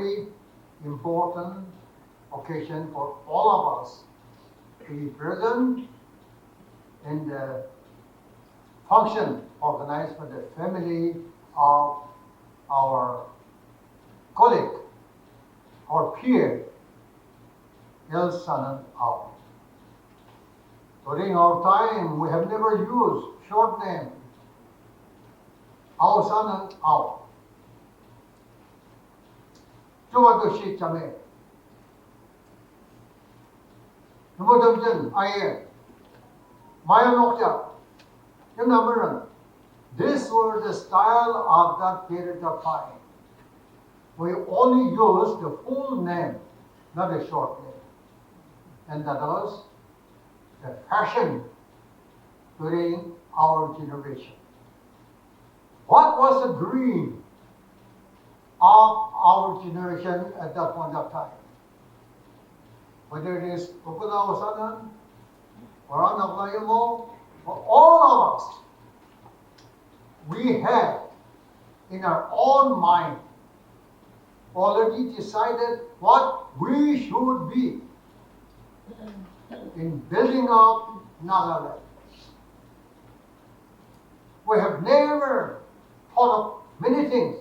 very important occasion for all of us to be present in the function organized by the family of our colleague, our peer, El Sanan Ao. During our time, we have never used short name, Ao Sanan Ao. Chumadoshi Jamir. Numadamjan Aye. Maya Nokja. This was the style of that period of time. We only used the full name, not a short name. And that was the fashion during our generation. What was the dream of our generation at that point of time? Whether it is Pukula Osanan or Anaklayamo, for all of us, we have in our own mind already decided what we should be in building up Nagaland. We have never thought of many things,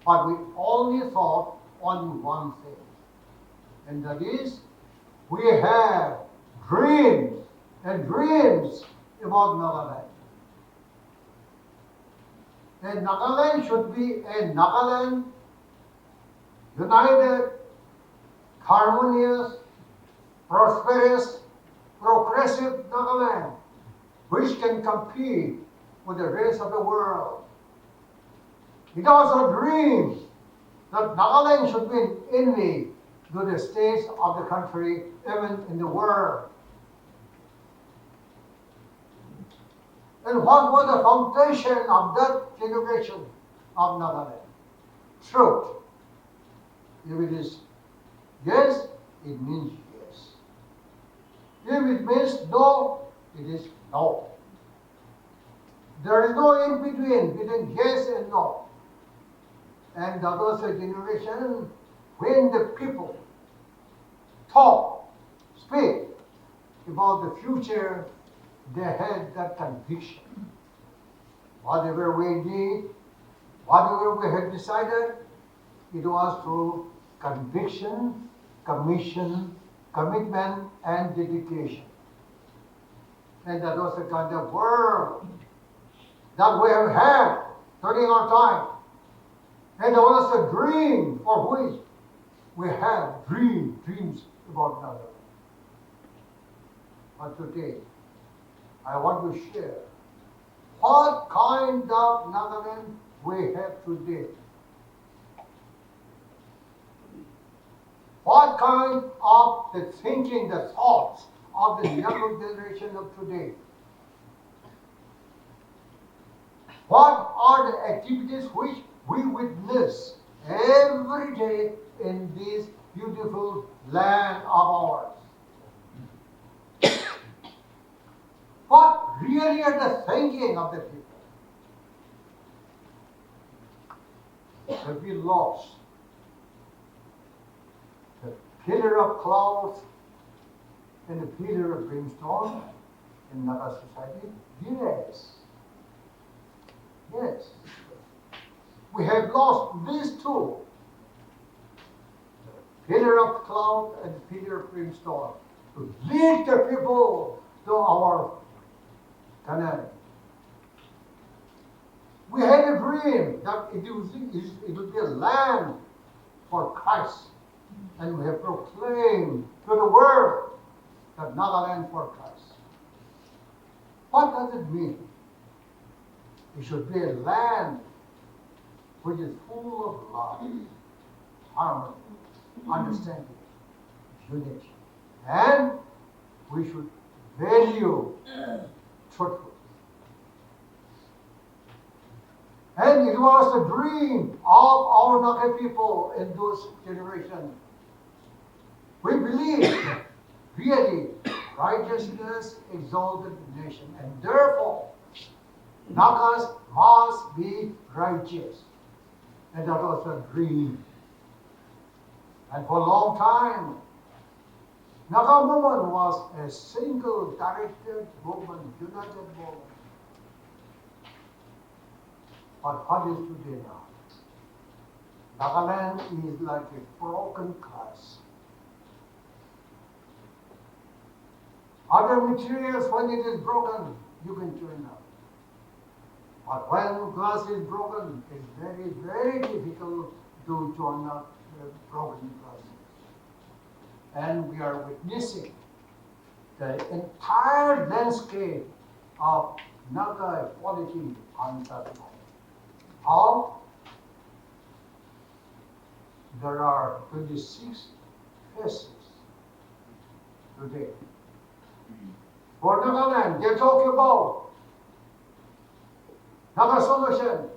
but we only thought only one thing, and that is we have dreams and dreams about Nagaland. And Nagaland should be a Nagaland united, harmonious, prosperous, progressive Nagaland, which can compete with the rest of the world. It was a dream that Nagaland should be an envy to the states of the country, even in the world. And what was the foundation of that generation of Nagaland? Truth. If it is yes, it means yes. If it means no, it is no. There is no in between yes and no. And that was a generation when the people talk, speak about the future, they had that conviction. Whatever we did, whatever we had decided, it was through conviction, commission, commitment, and dedication. And that was the kind of world that we have had during our time. And that was a dream for which we had dreams about Naga. But today, I want to share what kind of Nagaland we have today. What kind of the thinking, the thoughts of the younger generation of today? What are the activities which we witness every day in this beautiful land of ours? What really are the thinking of the people? Have we lost the pillar of clouds and the pillar of brimstone in Naga society? Yes. Yes. We have lost these two, the pillar of cloud and the pillar of brimstone, to lead the people to our Canaan. We had a dream that it would be a land for Christ, and we have proclaimed to the world that Nagaland for Christ. What does it mean? It should be a land which is full of love, harmony, understanding, unity, and we should value truthfulness. And it was the dream of our Naga people in those generations. We believe that really righteousness exalted the nation, and therefore Nagas must be righteous. And that was a dream. And for a long time, Naga movement was a single directed movement, united movement. But what is today now? Nagaland is like a broken glass. Other materials, when it is broken, you can join up. But when glass is broken, it's very, very difficult to join up the broken glasses. And we are witnessing the entire landscape of Naga equality on that moment. How? There are 26 faces today. For Nagaland, they talk about Naga solution,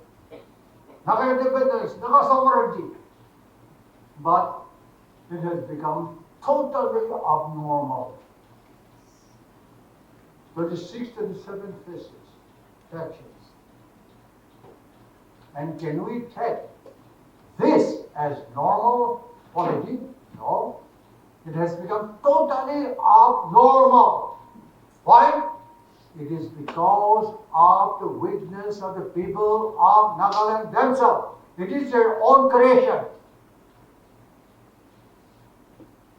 Naga independence, Naga sovereignty. But it has become totally abnormal. 26, 27 faces, factions. And can we take this as normal quality? No. It has become totally abnormal. Why? It is because of the weakness of the people of Nagaland themselves. It is their own creation.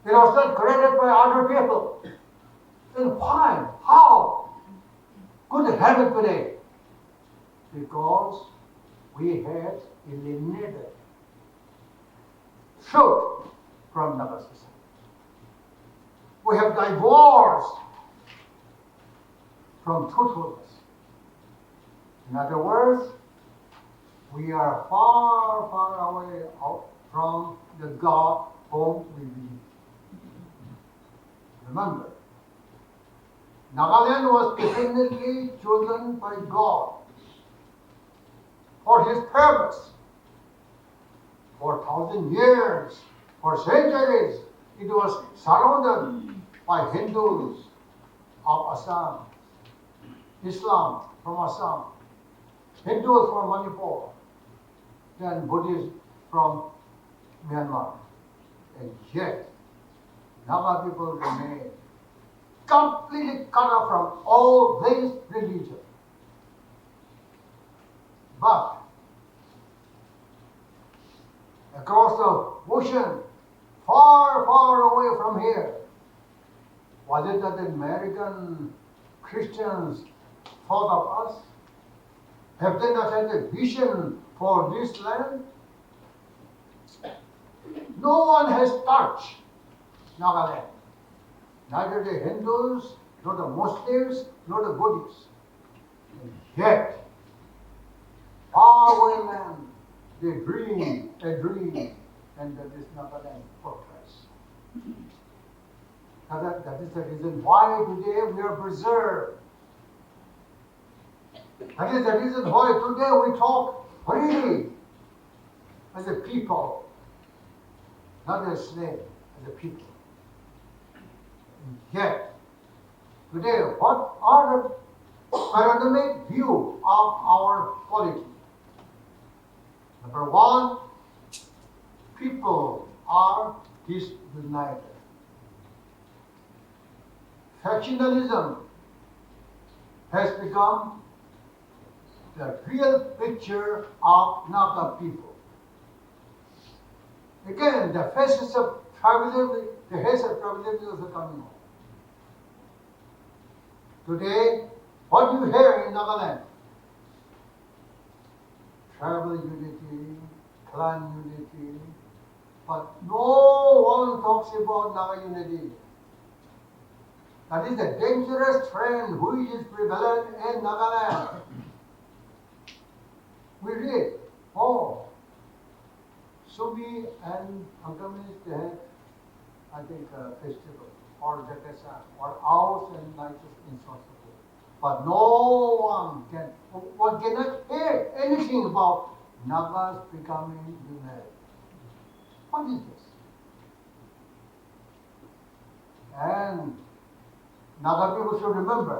It was not created by other people. Then why? How could it happen today? Because we had eliminated truth from Naga society. We have divorced from truthfulness. In other words, we are far, far away from the God whom we believe. Remember, Nagaland was definitely chosen by God for His purpose. For 1,000 years, for centuries, it was surrounded by Hindus of Assam, Islam from Assam, Hindus from Manipur, then Buddhists from Myanmar. And yet, Naga people remain completely cut off from all these religions. But across the ocean, far, far away from here, was it that the American Christians thought of us? Have they not had a vision for this land? No one has touched Nagaland. Neither the Hindus, nor the Muslims, nor the Buddhists. And yet, far away land, they dream a dream, and that is Nagaland fortress. Now that is the reason why today we are preserved. That is the reason why today we talk freely as a people, not as slaves, as a people. And yet, today, what are the paradigmatic view of our polity? Number one, people are disunited. Factionalism has become the real picture of Naga people. Again, the faces of tribalism, the heads of tribalism are coming out. Today, what do you hear in Nagaland? Tribal unity, clan unity, but no one talks about Naga unity. That is a dangerous trend which is prevalent in Nagaland. We read, Subi and Ankamis, they had, I think, a festival, or Jakasa, or Aus and Nights in South Africa. But one cannot hear anything about Nagas becoming united. What is this? And Naga people should remember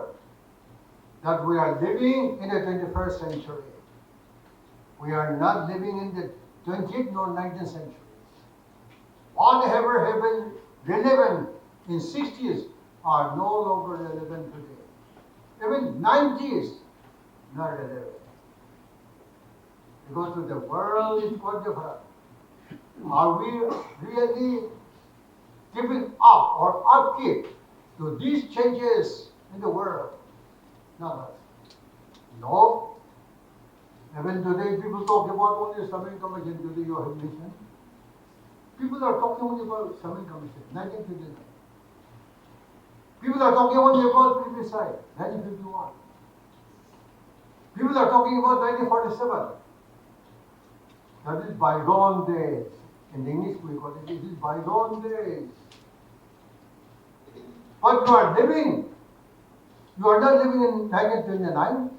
that we are living in the 21st century. We are not living in the 20th nor 19th centuries. whatever have been relevant in 60s are no longer relevant today. Even 90s, not relevant. Because the world is quite different. Are we really giving up or upkeep to these changes in the world? No. No. Even today, people talk about only Islamic Commission. Today, you have mentioned. People are talking only about Islamic Commission, 1959. People are talking only about plebiscite, 1951. People are talking about 1947. That is bygone days. In English, we call it, it is bygone days. But you are living. You are not living in 1929.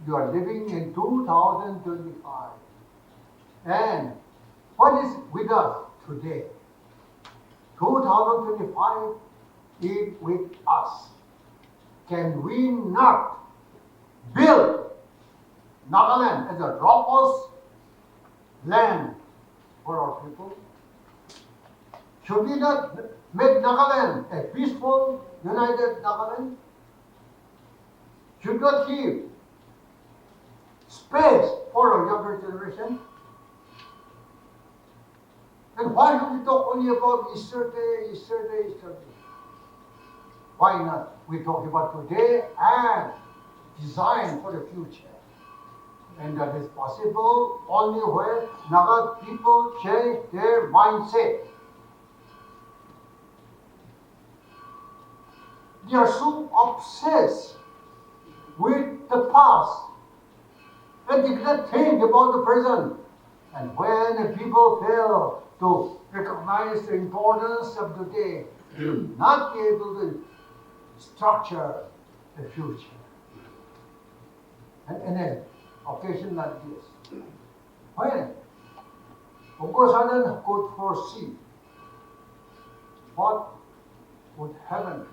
You are living in 2025. And what is with us today? 2025 is with us. Can we not build Nagaland as a robust land for our people? Should we not make Nagaland a peaceful, united Nagaland? Should not give space for our younger generation? And why should we talk only about yesterday? Why not? We talk about today and design for the future. And that is possible only when Naga people change their mindset. They are so obsessed with the past and they cannot think about the present. And when the people fail to recognize the importance of the day, they will not be able to structure the future. And in an occasion like this, when, of course, I don't could foresee what would happen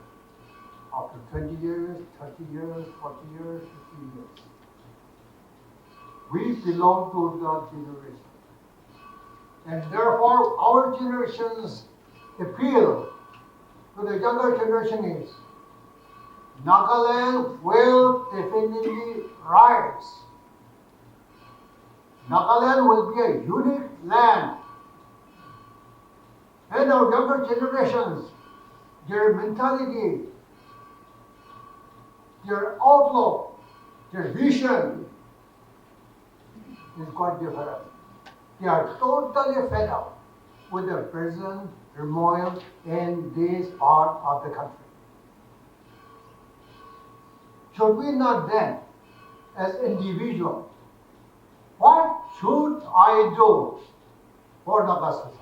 after 20 years, 30 years, 40 years, 50 years. We belong to that generation. And therefore, our generation's appeal to the younger generation is Nagaland will definitely rise. Nagaland will be a unique land. And our younger generations, their mentality, their outlook, their vision is quite different. They are totally fed up with the present turmoil in this part of the country. Should we not then, as individuals, what should I do for Naga society?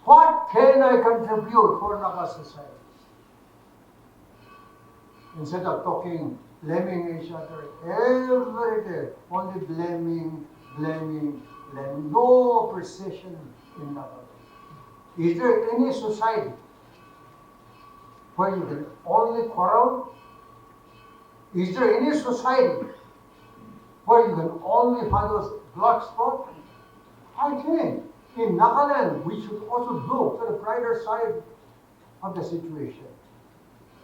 What can I contribute for Naga society? Instead of talking, blaming each other every day, only blaming, no appreciation in Naga. Is there any society where you can only quarrel? Is there any society where you can only find those black spots? I think in Nagaland we should also look to the brighter side of the situation.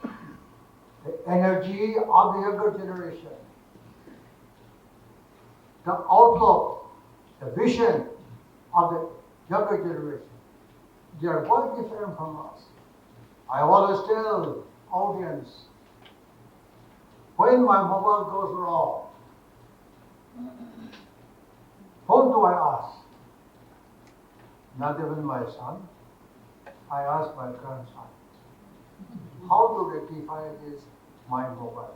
The energy of the younger generation, the outlook, the vision of the younger generation, they are quite different from us. I always tell audience, when my mobile goes wrong, whom do I ask? Not even my son. I ask my grandson. How to rectify this my mobile?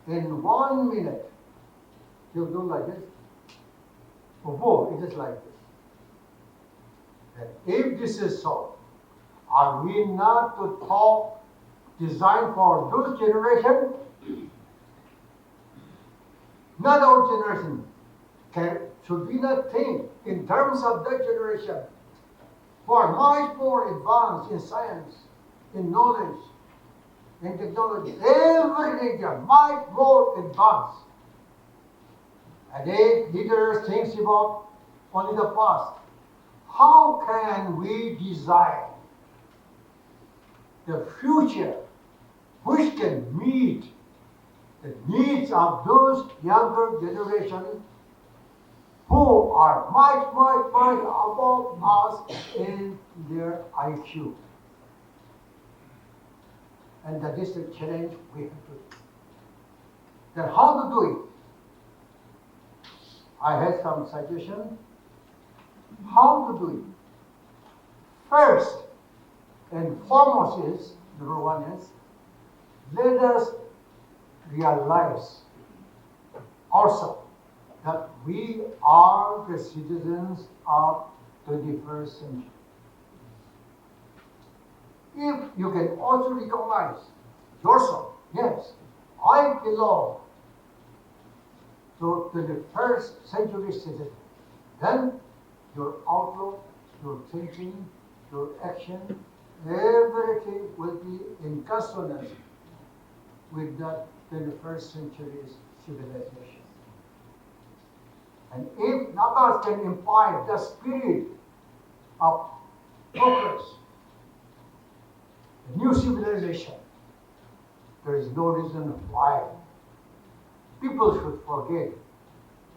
In 1 minute, you do like this. Oh, it is like this. And if this is so, are we not to talk design for those generation? Not our generation. Should we not think in terms of that generation who are much more advanced in science, in knowledge, in technology, everything they are much more advanced. And if leaders think about only the past, how can we design the future which can meet the needs of those younger generations who are much, much, much above us in their IQ. And that is the challenge we have to do. Then how to do it? I had some suggestions. How to do it? First and foremost is, number one is, let us realize also that we are the citizens of 21st century. If you can also recognize yourself, yes, I belong to 21st century citizen, then your outlook, your thinking, your action, everything will be in consonance with that 21st century's civilization. And if Nagas can imbibe the spirit of progress, a new civilization, there is no reason why people should forget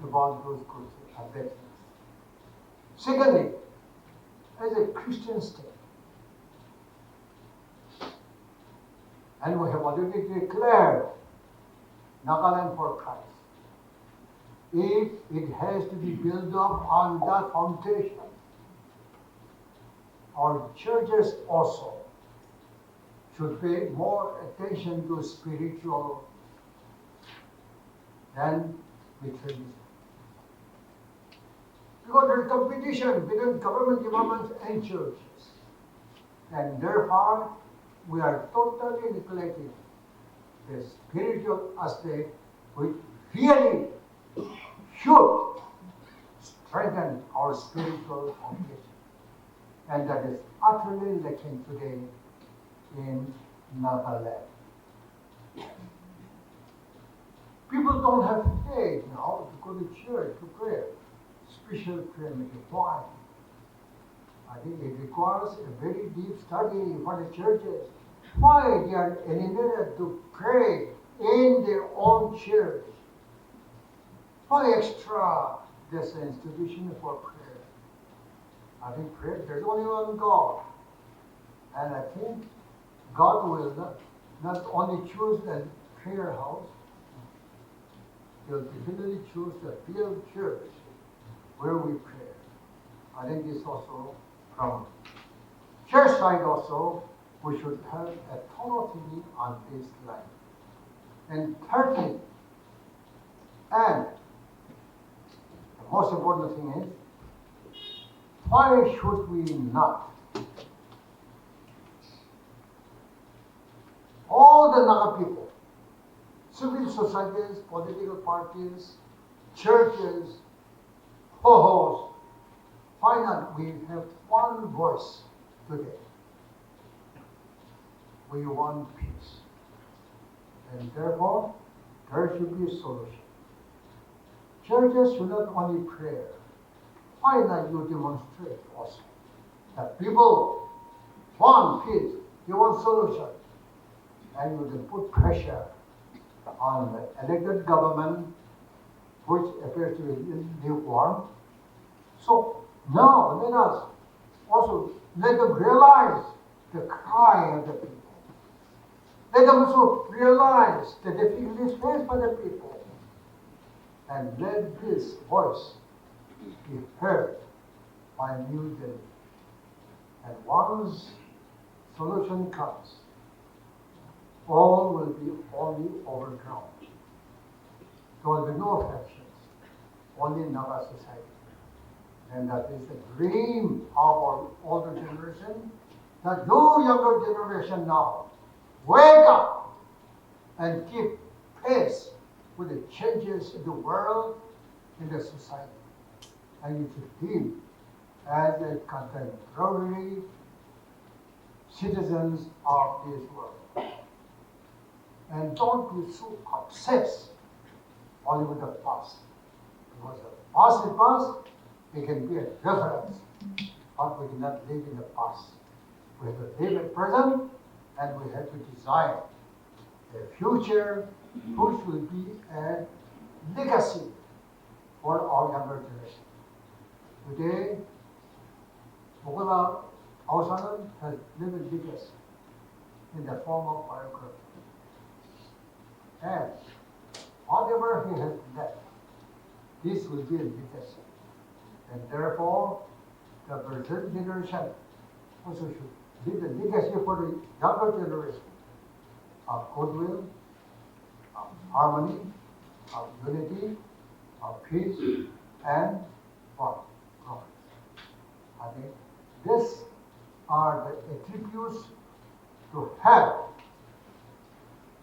about those good things. Secondly, as a Christian state, and we have already declared Nagaland for Christ. If it has to be built up on that foundation, our churches also should pay more attention to spiritual than materialism. Because there is competition between government departments and churches. And therefore, we are totally neglecting the spiritual aspect which really should strengthen our spiritual foundation. And that is utterly lacking today in Nagaland. People don't have faith now to go to church to pray. Special prayer meeting. Why? I think it requires a very deep study for the churches. Why they are animated to pray in their own church? Why extra this institution for prayer? I think prayer, there's only one God. And I think God will not only choose a prayer house, He'll definitely choose a real church where we pray. I think this also from church side also, we should have authority on this line. And thirdly, and the most important thing is, why should we not? All the Naga people, civil societies, political parties, churches, ho-hos, why not we have one voice today? We want peace. And therefore, there should be a solution. Churches should not only pray. Why not you demonstrate also? That people want peace, they want solution. And you can put pressure on the elected government, which appears to be lukewarm. So now let us also let them realize the cry of the people. Let them also realize the difficulties faced by the people. And let this voice be heard by New Delhi. And once solution comes, all will be wholly overgrown. There will be no factions, only Naga society. And that is the dream of our older generation, that you younger generation now, wake up and keep pace with the changes in the world, in the society. And you should live as a contemporary citizens of this world. And don't be so obsessed only with the past. Because the past is past, it can be a reference but we cannot live in the past. We have to live at present, and we have to design a future which will be a legacy for our younger generation. Today, Mokola Ausanan has lived legacy in the form of biography. And whatever he has left, this will be a legacy. And therefore, the present generation also should leave a legacy for the younger generation of goodwill, of harmony, of unity, of peace, and what? Progress. I think these are the attributes to have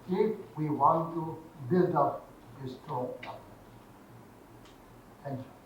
if we want to build up a strong government. Thank you.